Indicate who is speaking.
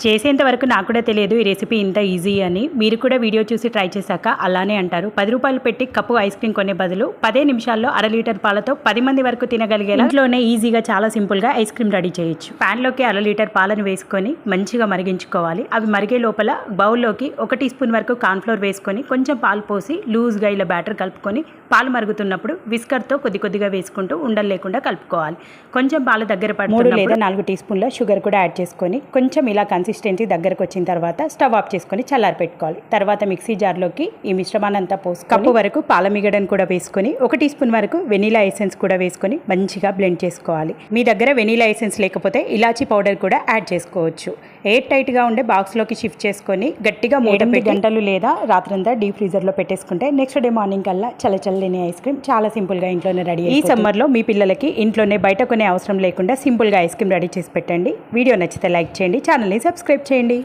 Speaker 1: చేసేంత వరకు నాకు కూడా తెలియదు ఈ రెసిపీ ఇంత ఈజీ అని. మీరు కూడా వీడియో చూసి ట్రై చేశాక అలానే అంటారు. 10 రూపాయలు పెట్టి కప్పు ఐస్ క్రీమ్ కొనే బదులు 10 నిమిషాల్లో అర లీటర్ పాలతో 10 మంది వరకు తినగలిగేలా ఇంట్లోనే ఈజీగా చాలా సింపుల్గా ఐస్ క్రీమ్ రెడీ చేయొచ్చు. ప్యాన్లోకి అర లీటర్ పాలను వేసుకొని మంచిగా మరిగించుకోవాలి. అవి మరిగే లోపల బౌల్లోకి 1 టీ స్పూన్ వరకు కార్న్ఫ్లోర్ వేసుకొని కొంచెం పాలు పోసి లూజ్గా ఇలా బ్యాటర్ కలుపుకొని పాలు మరుగుతున్నప్పుడు విస్కర్తో కొద్దిగా వేసుకుంటూ ఉండలు లేకుండా కలుపుకోవాలి. కొంచెం పాలు దగ్గర పడి 3 లేదా 4 టీ స్పూన్ల షుగర్ కూడా యాడ్ చేసుకొని కొంచెం ఇలా కన్సిస్టెన్సీ దగ్గరకు వచ్చిన తర్వాత స్టవ్ ఆఫ్ చేసుకొని చల్లారి పెట్టుకోవాలి. తర్వాత మిక్సీ జార్లోకి ఈ మిశ్రమాన్ని అంతా పోసి కప్పు వరకు పాల మిగడను కూడా వేసుకొని 1 టీ స్పూన్ వరకు వెనీలా ఎసెన్స్ కూడా వేసుకొని మంచిగా బ్లెండ్ చేసుకోవాలి. మీ దగ్గర వెనీలా ఎసెన్స్ లేకపోతే ఇలాచీ పౌడర్ కూడా యాడ్ చేసుకోవచ్చు. ఎయిర్ టైట్గా ఉండే బాక్స్లోకి షిఫ్ట్ చేసుకొని గట్టిగా 8 గంటలు లేదా రాత్రంతా డీప్ ఫ్రీజర్లో పెట్టేసుకుంటే నెక్స్ట్ డే మార్నింగ్ కల్లా చల్లచల్లని ఐస్ క్రీమ్ చాలా సింపుల్గా ఇంట్లోనే రెడీ. ఈ సమ్మర్లో మీ పిల్లలకి ఇంట్లోనే బయట కొనే అవసరం లేకుండా సింపుల్గా ఐస్ క్రీమ్ రెడీ చేసి పెట్టండి. వీడియో నచ్చితే లైక్ చేయండి, ఛానల్ని సబ్స్క్రైబ్ చేయండి.